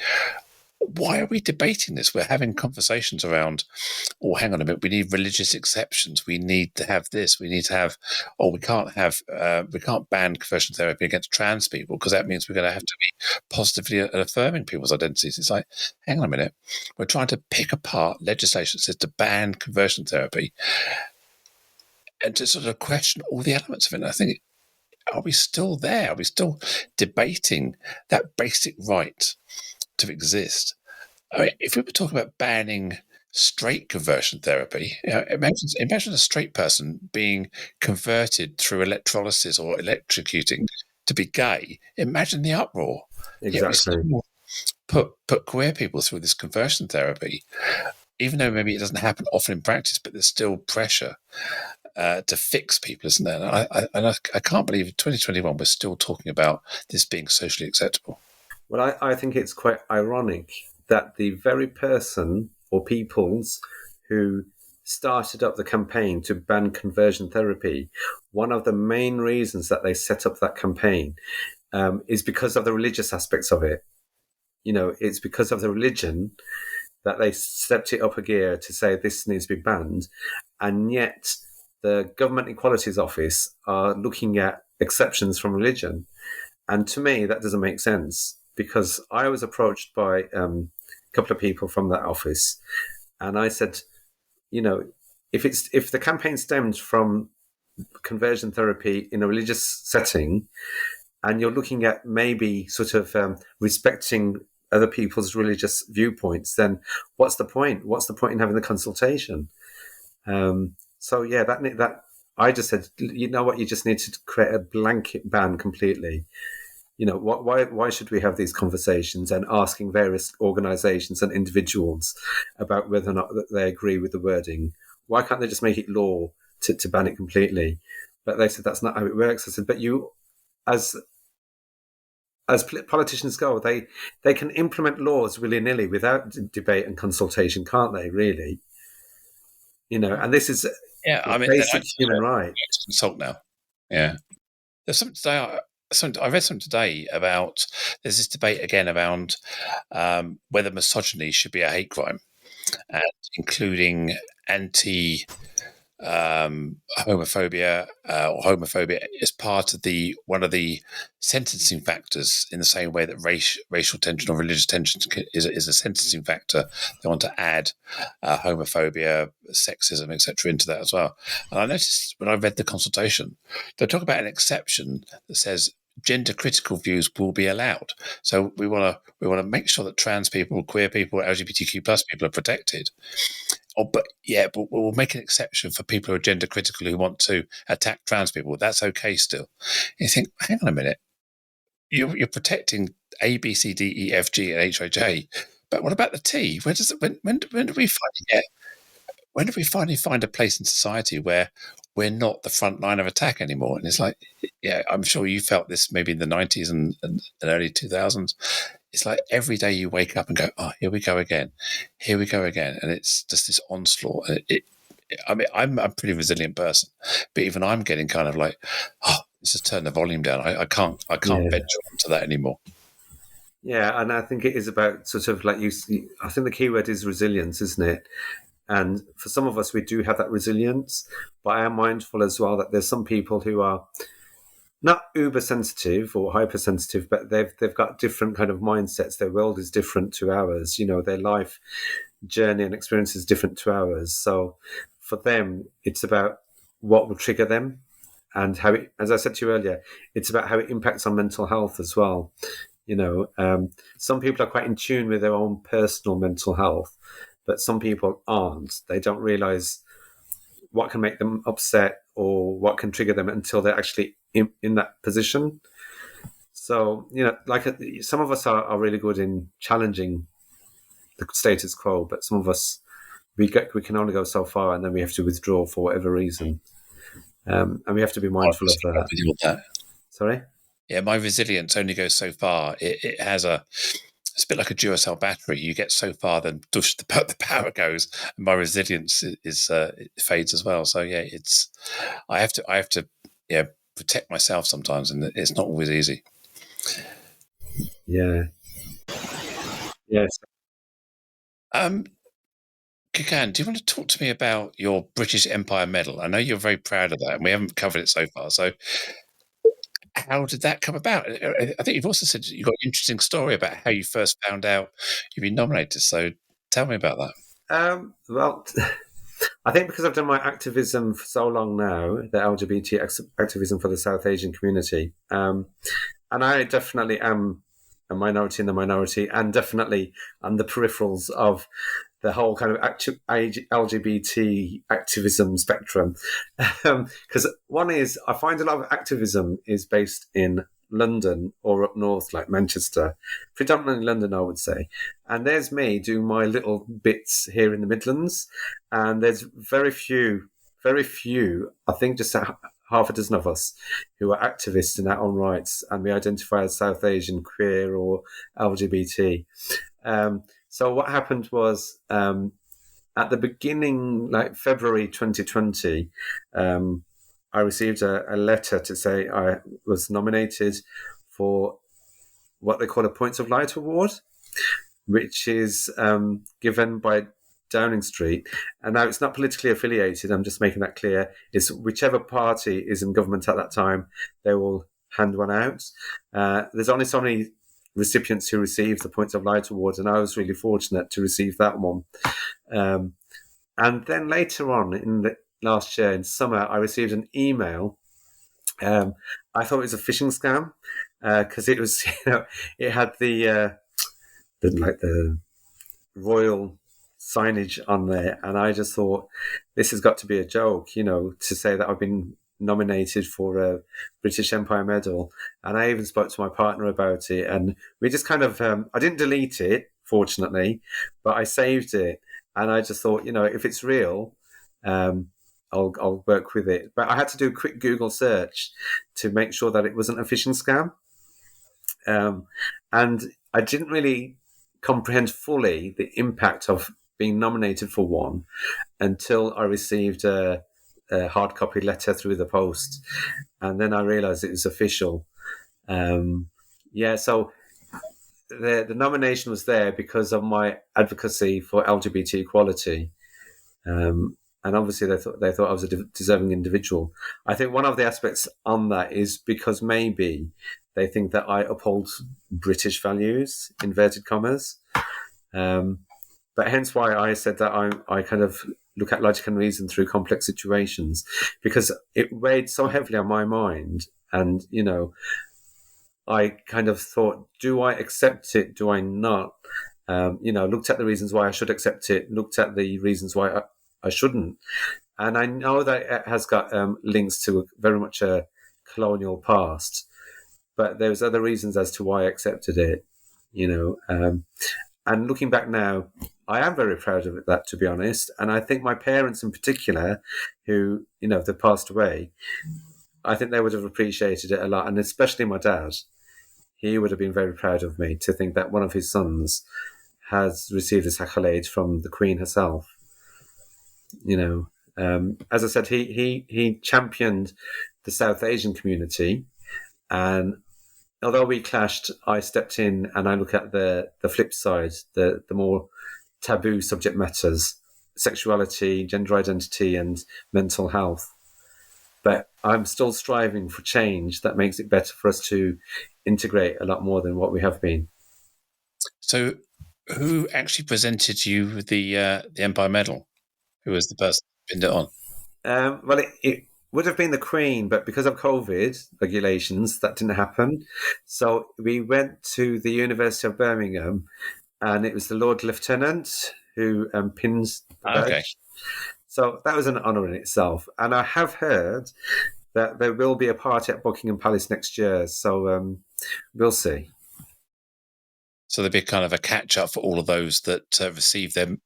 Why are we debating this? We're having conversations around, oh, hang on a minute, we need religious exceptions. We need to have this. We need to have, we can't ban conversion therapy against trans people because that means we're going to have to be positively affirming people's identities. It's like, hang on a minute, we're trying to pick apart legislation that says to ban conversion therapy and to sort of question all the elements of it. And I think, are we still there? Are we still debating that basic right to exist? I mean, if we were talking about banning straight conversion therapy, imagine a straight person being converted through electrolysis or electrocuting to be gay. Imagine the uproar. Exactly. Put queer people through this conversion therapy, even though maybe it doesn't happen often in practice, but there's still pressure to fix people, isn't there? And I can't believe in 2021 we're still talking about this being socially acceptable. Well, I think it's quite ironic that the very person or peoples who started up the campaign to ban conversion therapy, one of the main reasons that they set up that campaign is because of the religious aspects of it. It's because of the religion that they stepped it up a gear to say this needs to be banned, and yet the Government Equalities Office are looking at exceptions from religion. And to me, that doesn't make sense, because I was approached by a couple of people from that office, and I said, if the campaign stems from conversion therapy in a religious setting, and you're looking at maybe sort of respecting other people's religious viewpoints, then what's the point? What's the point in having the consultation? That I just said, you know what, you just need to create a blanket ban completely. Why should we have these conversations and asking various organisations and individuals about whether or not they agree with the wording? Why can't they just make it law to ban it completely? But they said that's not how it works. I said, but you, as as politicians go, they can implement laws willy-nilly without debate and consultation, can't they, really? And this is Yeah, a I mean, I basic human right. consult now. Yeah. There's something today. I read something today about there's this debate again around whether misogyny should be a hate crime, and including anti homophobia or homophobia is part of one of the sentencing factors, in the same way that racial tension or religious tension is a sentencing factor. They want to add homophobia, sexism, etc. into that as well. And I noticed when I read the consultation, they talk about an exception that says gender critical views will be allowed. So we want to make sure that trans people, queer people, LGBTQ plus people are protected. But we'll make an exception for people who are gender critical who want to attack trans people. That's okay still. You think, hang on a minute, you're protecting A, B, C, D, E, F, G, and H, I, J, but what about the T? When do we finally find a place in society where we're not the front line of attack anymore? And it's like, yeah, I'm sure you felt this maybe in the 90s and early 2000s. It's like every day you wake up and go, oh, here we go again. And it's just this onslaught. I mean, I'm a pretty resilient person, but even I'm getting kind of like, oh, let's just turn the volume down. I can't venture onto that anymore. Yeah, and I think it is about sort of like I think the key word is resilience, isn't it? And for some of us, we do have that resilience, but I am mindful as well that there's some people who are not uber sensitive or hypersensitive, but they've got different kind of mindsets. Their world is different to ours. Their life journey and experience is different to ours. So for them, it's about what will trigger them, and how it, as I said to you earlier, it's about how it impacts on mental health as well. Some people are quite in tune with their own personal mental health, but some people aren't. They don't realize what can make them upset or what can trigger them until they're actually in that position. So, like some of us are really good in challenging the status quo, but some of us, we can only go so far, and then we have to withdraw for whatever reason. And we have to be mindful of that. Sorry? Yeah, my resilience only goes so far. It has it's a bit like a Duracell battery. You get so far, then the power goes, and my resilience it fades as well. So yeah, I have to protect myself sometimes, and it's not always easy. Yeah. Yes. Khakan, do you want to talk to me about your British Empire Medal? I know you're very proud of that, and we haven't covered it so far. So how did that come about? I think you've also said you've got an interesting story about how you first found out you've been nominated. So tell me about that. Well, I think because I've done my activism for so long now, the LGBT activism for the South Asian community, and I definitely am a minority in the minority, and definitely on the peripherals of the whole kind of LGBT activism spectrum. Because one is, I find a lot of activism is based in London or up north, like Manchester, predominantly London, I would say. And there's me doing my little bits here in the Midlands, and there's very few, I think just half a dozen of us who are activists in our own rights, and we identify as South Asian, queer, or LGBT. So what happened was, at the beginning, like February 2020, I received a letter to say I was nominated for what they call a Points of Light Award, which is given by Downing Street. And now it's not politically affiliated, I'm just making that clear. It's whichever party is in government at that time, they will hand one out. There's only so many recipients who receive the Points of Light Award, and I was really fortunate to receive that one. And then later on in the last year in summer, I received an email. I thought it was a phishing scam because it was, it had the royal signage on there, and I just thought this has got to be a joke, to say that I've been nominated for a British Empire Medal. And I even spoke to my partner about it, and we just kind of I didn't delete it, fortunately, but I saved it, and I just thought, if it's real, I'll work with it. But I had to do a quick Google search to make sure that it wasn't a phishing scam. And I didn't really comprehend fully the impact of being nominated for one until I received a hard copy letter through the post, and then I realised it was official. Yeah, so the nomination was there because of my advocacy for LGBT equality. And obviously they thought I was a deserving individual. I think one of the aspects on that is because maybe they think that I uphold British values, inverted commas. But hence why I said that I kind of look at logic and reason through complex situations, because it weighed so heavily on my mind. And, I kind of thought, do I accept it? Do I not? Looked at the reasons why I should accept it, looked at the reasons why I shouldn't. And I know that it has got links to very much a colonial past, but there's other reasons as to why I accepted it, and looking back now, I am very proud of that, to be honest. And I think my parents in particular, who, if they passed away, I think they would have appreciated it a lot. And especially my dad, he would have been very proud of me to think that one of his sons has received this accolade from the Queen herself. As I said, he championed the South Asian community, and although we clashed, I stepped in and I look at the flip side, the more taboo subject matters, sexuality, gender identity, and mental health. But I'm still striving for change that makes it better for us to integrate a lot more than what we have been. So, who actually presented you the Empire Medal? Who was the person who pinned it on? Well, it would have been the Queen, but because of COVID regulations, that didn't happen. So we went to the University of Birmingham, and it was the Lord Lieutenant who pins the badge. Okay. So that was an honour in itself. And I have heard that there will be a party at Buckingham Palace next year. So we'll see. So there'd be kind of a catch up for all of those that received their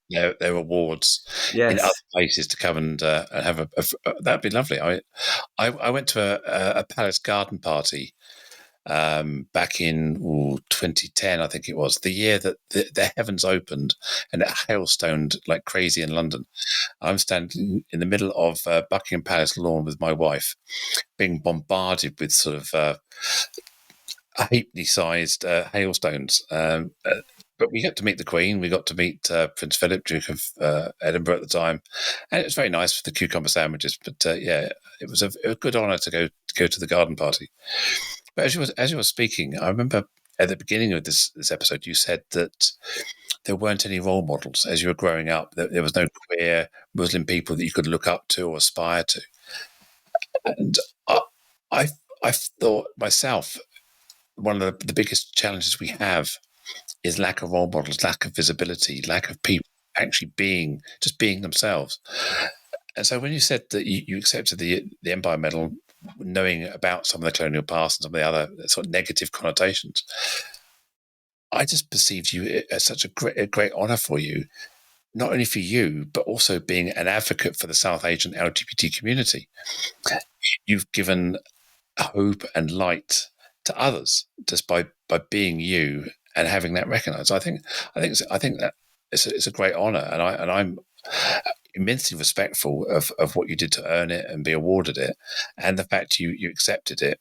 awards in other places to come and have that'd be lovely. I went to a palace garden party back in 2010, I think it was, the year that the heavens opened and it hailstoned like crazy in London. I'm standing in the middle of Buckingham Palace lawn with my wife, being bombarded with sort of halfpenny-sized hailstones. But we got to meet the Queen. We got to meet Prince Philip, Duke of Edinburgh at the time, and it was very nice for the cucumber sandwiches. But it was a good honour to go to the garden party. But as you were speaking, I remember at the beginning of this episode, you said that there weren't any role models as you were growing up. There was no queer Muslim people that you could look up to or aspire to. And I thought myself, one of the biggest challenges we have is lack of role models, lack of visibility, lack of people actually being themselves. And so when you said that you accepted the Empire Medal, knowing about some of the colonial past and some of the other sort of negative connotations, I just perceived you as such a great honour for you, not only for you, but also being an advocate for the South Asian LGBT community. You've given hope and light to others just by being you and having that recognised. I think that it's a great honour, and I'm immensely respectful of what you did to earn it and be awarded it, and the fact you accepted it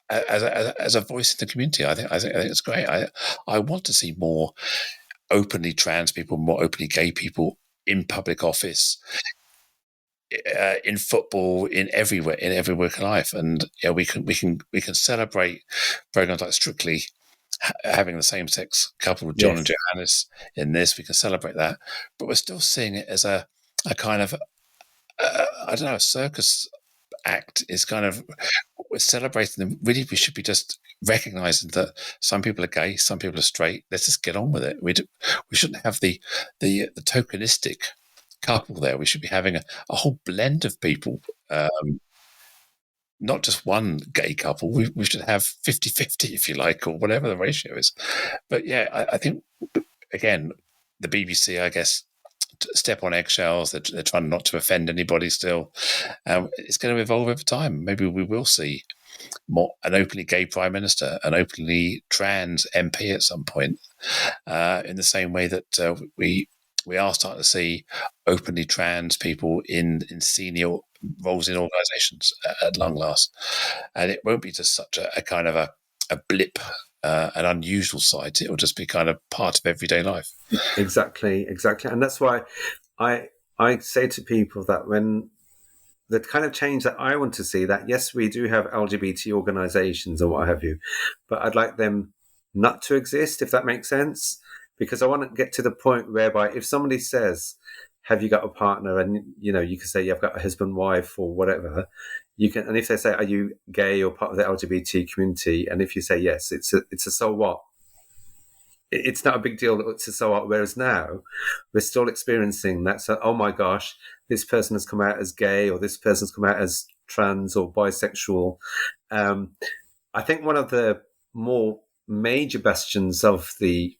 as a voice in the community. I think it's great. I want to see more openly trans people, more openly gay people in public office, in football, in every work of life, and we can celebrate programs like Strictly having the same-sex couple, John and Johannes, in this. We can celebrate that, but we're still seeing it as a kind of I don't know, a circus act. Is kind of, we're celebrating them. Really, we should be just recognizing that some people are gay, some people are straight. Let's just get on with it. We shouldn't have the tokenistic couple there. We should be having a whole blend of people, not just one gay couple. We should have 50-50, if you like, or whatever the ratio is. But yeah, I think, again, the BBC, I guess, step on eggshells. They're trying not to offend anybody still. It's going to evolve over time. Maybe we will see an openly gay prime minister, an openly trans MP at some point, in the same way that we are starting to see openly trans people in senior roles in organisations at long last, and it won't be just such a kind of a blip, an unusual sight. It will just be kind of part of everyday life. Exactly, and that's why I say to people that when the kind of change that I want to see, that yes, we do have LGBT organisations and what have you, but I'd like them not to exist, if that makes sense, because I want to get to the point whereby if somebody says, "Have you got a partner?" and you can say, "Yeah, I've got a husband, wife, or whatever." You can, and if they say, "Are you gay or part of the LGBT community?" and if you say yes, it's a so what. It's not a big deal. It's a so what. Whereas now, we're still experiencing that. So, oh my gosh, this person has come out as gay, or this person's come out as trans or bisexual. I think one of the more major bastions of the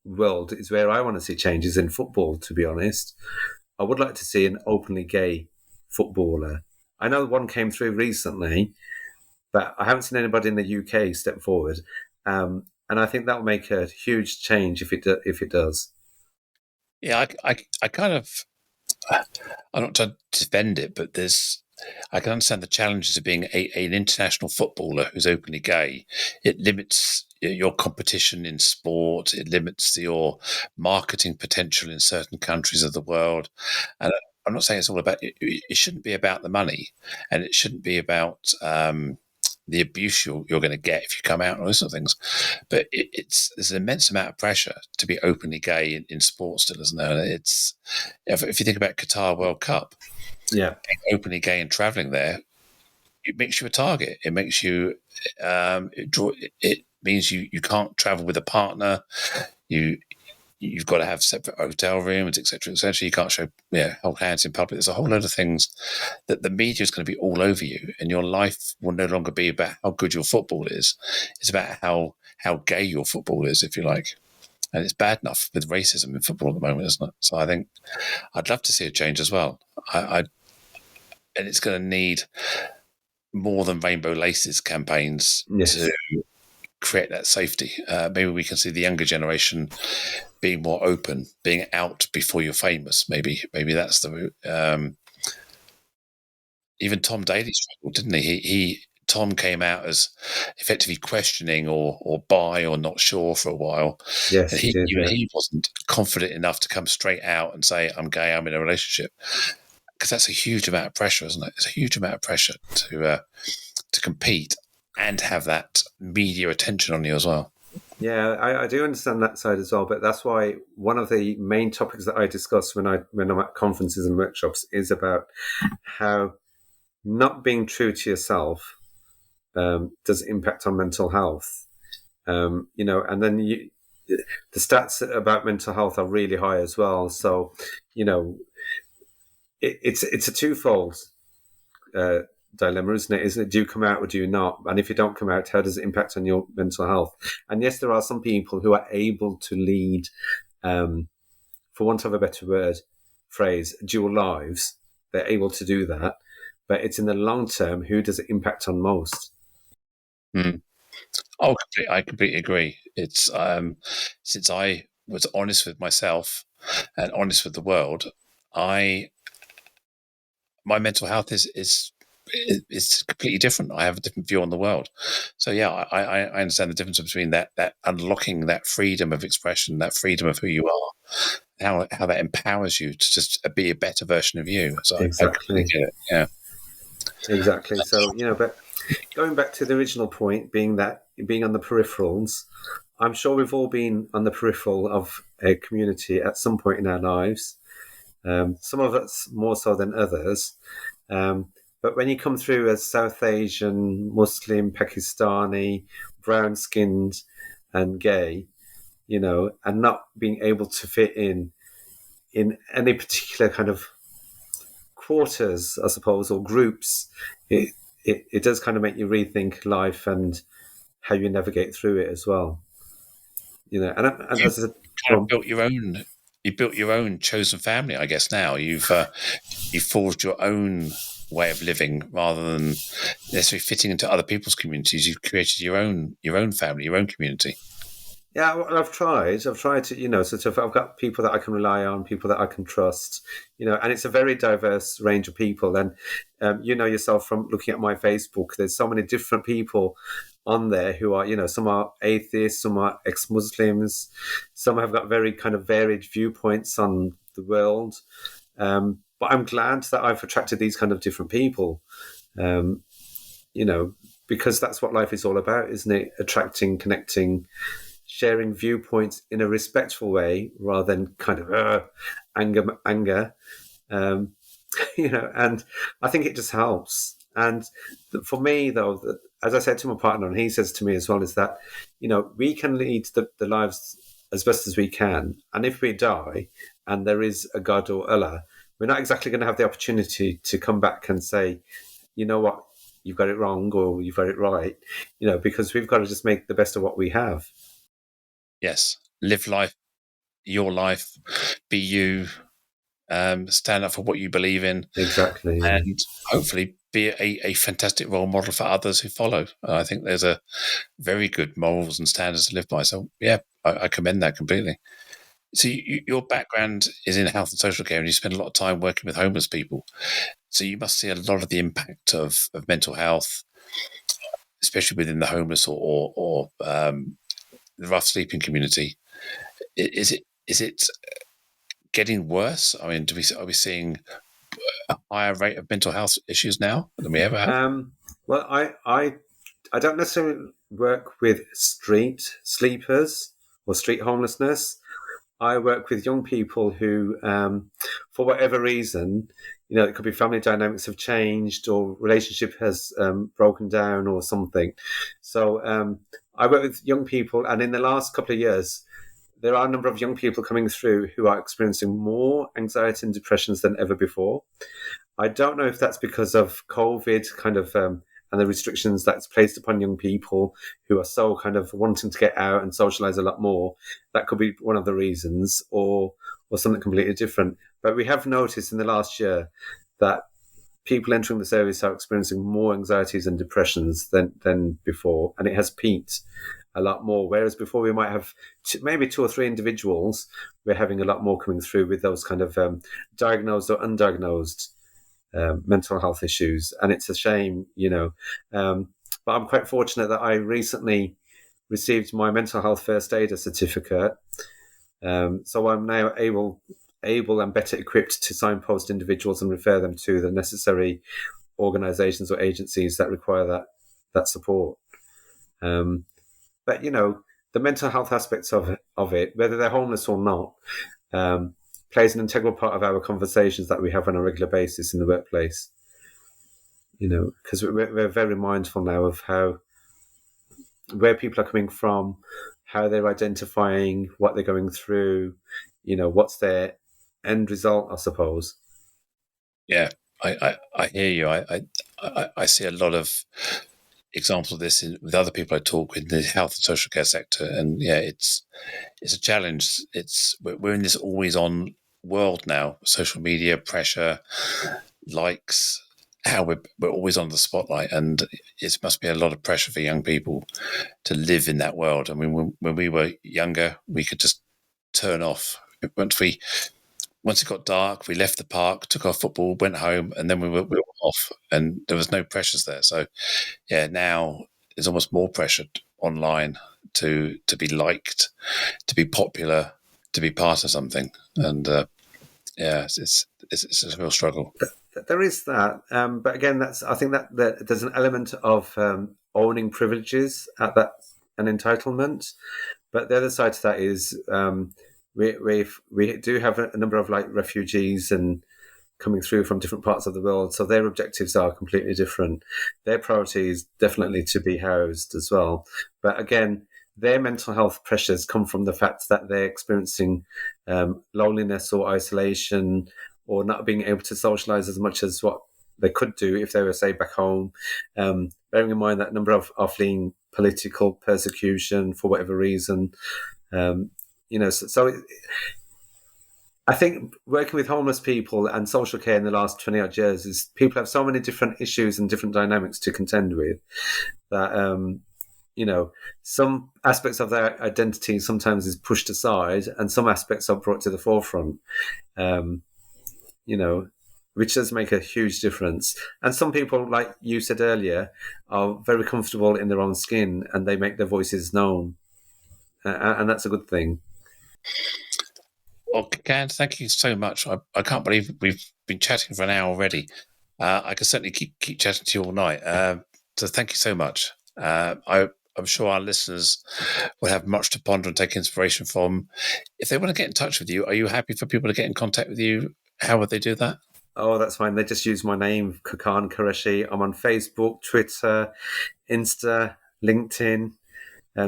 world is where I want to see changes in football. To be honest, I would like to see an openly gay footballer. I know one came through recently, but I haven't seen anybody in the UK step forward. And I think that will make a huge change if it does. Yeah, I kind of, I'm not trying to defend it, but I can understand the challenges of being an international footballer who's openly gay. It limits your competition in sport. It limits your marketing potential in certain countries of the world. And I'm not saying it's all about it. It shouldn't be about the money, and it shouldn't be about the abuse you're going to get if you come out and all those sort of things. But there's an immense amount of pressure to be openly gay in sports still, isn't there? It's if you think about Qatar World Cup, yeah, being openly gay and traveling there, it makes you a target. It makes you it means you can't travel with a partner. You've got to have separate hotel rooms, etc., etc. You can't hold hands in public. There's a whole load of things that the media is going to be all over you, and your life will no longer be about how good your football is. It's about how gay your football is, if you like. And it's bad enough with racism in football at the moment, isn't it? So I think I'd love to see a change as well. And it's going to need more than rainbow laces campaigns to create that safety. Maybe we can see the younger generation being more open, being out before you're famous. Maybe that's the route. Even Tom Daly struggled, didn't he? Tom came out as effectively questioning or bi or not sure for a while. Yes, and he wasn't confident enough to come straight out and say, "I'm gay, I'm in a relationship," because that's a huge amount of pressure, isn't it? It's a huge amount of pressure to compete and have that media attention on you as well. Yeah, I do understand that side as well, but that's why one of the main topics that I discuss when I'm at conferences and workshops is about how not being true to yourself does impact on mental health. And then the stats about mental health are really high as well. So, it's a twofold dilemma, isn't it? Isn't it? Do you come out or do you not? And if you don't come out, how does it impact on your mental health? And yes, there are some people who are able to lead, for want of a better phrase, dual lives. They're able to do that, but it's in the long term. Who does it impact on most? Oh, I completely agree. It's since I was honest with myself and honest with the world, my mental health is completely different. I have a different view on the world. So yeah, I understand the difference between that unlocking that freedom of expression, that freedom of who you are, how that empowers you to just be a better version of you. So Exactly. I get it. Yeah. Exactly. So, but going back to the original point, being on the peripherals, I'm sure we've all been on the peripheral of a community at some point in our lives. Some of us more so than others. But when you come through as South Asian, Muslim, Pakistani, brown skinned, and gay, and not being able to fit in any particular kind of quarters, I suppose, or groups, it does kind of make you rethink life and how you navigate through it as well. And as kind of built your own. You built your own chosen family, I guess. Now you've forged your own way of living rather than necessarily fitting into other people's communities. You've created your own family, your own community. Yeah, well, I've tried. I've tried to, sort of. I've got people that I can rely on, people that I can trust, and it's a very diverse range of people. And you know yourself from looking at my Facebook, there's so many different people on there who are, some are atheists, some are ex-Muslims, some have got very kind of varied viewpoints on the world. But I'm glad that I've attracted these kind of different people, um, because that's what life is all about, isn't it? Attracting, connecting, sharing viewpoints in a respectful way rather than kind of anger. Um, and I think it just helps. And for me, though, as I said to my partner, and he says to me as well, is that, we can lead the lives as best as we can. And if we die and there is a God or Allah, we're not exactly going to have the opportunity to come back and say, you know what, you've got it wrong or you've got it right, because we've got to just make the best of what we have. Yes. Live life, your life, be you, stand up for what you believe in. Exactly. Yeah. And hopefully be a fantastic role model for others who follow. I think there's a very good morals and standards to live by. So, yeah, I commend that completely. So your background is in health and social care, and you spend a lot of time working with homeless people. So you must see a lot of the impact of mental health, especially within the homeless or the rough sleeping community. Is it getting worse? I mean, are we seeing a higher rate of mental health issues now than we ever have? Well, I don't necessarily work with street sleepers or street homelessness. I work with young people who, for whatever reason, it could be family dynamics have changed or relationship has broken down or something. So I work with young people, and in the last couple of years, there are a number of young people coming through who are experiencing more anxiety and depressions than ever before. I don't know if that's because of COVID kind of and the restrictions that's placed upon young people who are so kind of wanting to get out and socialize a lot more. That could be one of the reasons, or something completely different. But we have noticed in the last year that people entering the service are experiencing more anxieties and depressions than before, and it has peaked a lot more. Whereas before we might have maybe 2 or 3 individuals, we're having a lot more coming through with those kind of diagnosed or undiagnosed mental health issues, and it's a shame, but I'm quite fortunate that I recently received my mental health first aider certificate, so I'm now able and better equipped to signpost individuals and refer them to the necessary organisations or agencies that require that support. But the mental health aspects of it, whether they're homeless or not, plays an integral part of our conversations that we have on a regular basis in the workplace. Because we're very mindful now of where people are coming from, how they're identifying, what they're going through, what's their end result, I suppose. Yeah, I hear you. I see a lot of examples of this with other people I talk with in the health and social care sector, and yeah, it's a challenge. We're in this always on world now. Social media pressure, likes, how we're always on the spotlight, and it must be a lot of pressure for young people to live in that world. I mean, when we were younger, we could just turn off. Once it got dark, we left the park, took our football, went home, and then we were off, and there was no pressures there. So, yeah, now there's almost more pressure online to be liked, to be popular, to be part of something, and yeah, it's a real struggle. There is that, but again, I think that there's an element of owning privileges at that, an entitlement. But the other side to that is we do have a number of like refugees and coming through from different parts of the world, so their objectives are completely different. Their priority is definitely to be housed as well, but again, their mental health pressures come from the fact that they're experiencing loneliness or isolation, or not being able to socialize as much as what they could do if they were, say, back home. Bearing in mind that number of are fleeing political persecution for whatever reason. So I think working with homeless people and social care in the last 20 odd years is people have so many different issues and different dynamics to contend with that, some aspects of their identity sometimes is pushed aside and some aspects are brought to the forefront, um, you know, which does make a huge difference. And some people, like you said earlier, are very comfortable in their own skin and they make their voices known. And that's a good thing. Well, Khakan, thank you so much. I can't believe we've been chatting for an hour already. I can certainly keep chatting to you all night. So thank you so much. I'm sure our listeners will have much to ponder and take inspiration from. If they want to get in touch with you, are you happy for people to get in contact with you? How would they do that? Oh, that's fine. They just use my name, Khakan Qureshi. I'm on Facebook, Twitter, Insta, LinkedIn.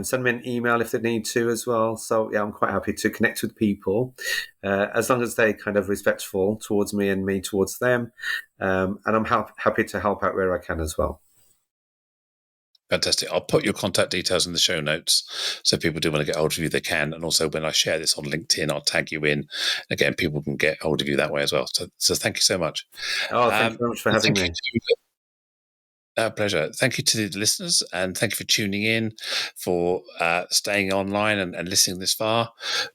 Send me an email if they need to as well. So, yeah, I'm quite happy to connect with people as long as they're kind of respectful towards me and me towards them. And I'm happy to help out where I can as well. Fantastic. I'll put your contact details in the show notes so people do want to get hold of you, they can. And also when I share this on LinkedIn, I'll tag you in. Again, people can get hold of you that way as well. So thank you so much. Oh, thank you very much for having me. Pleasure. Thank you to the listeners and thank you for tuning in, for staying online and listening this far.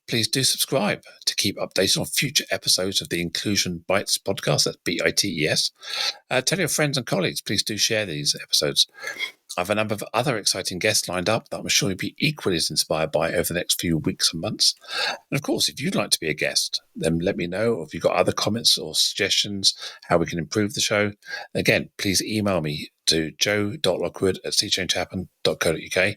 Please do subscribe to keep updated on future episodes of the Inclusion Bites podcast. That's BITES. Tell your friends and colleagues, please do share these episodes. I have a number of other exciting guests lined up that I'm sure you'll be equally as inspired by over the next few weeks and months. And of course, if you'd like to be a guest, then let me know. Or if you've got other comments or suggestions how we can improve the show, again, please email me to joe.lockwood@seachangehappen.co.uk.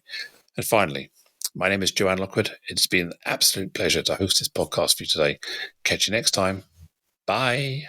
And finally, my name is Joanne Lockwood. It's been an absolute pleasure to host this podcast for you today. Catch you next time. Bye.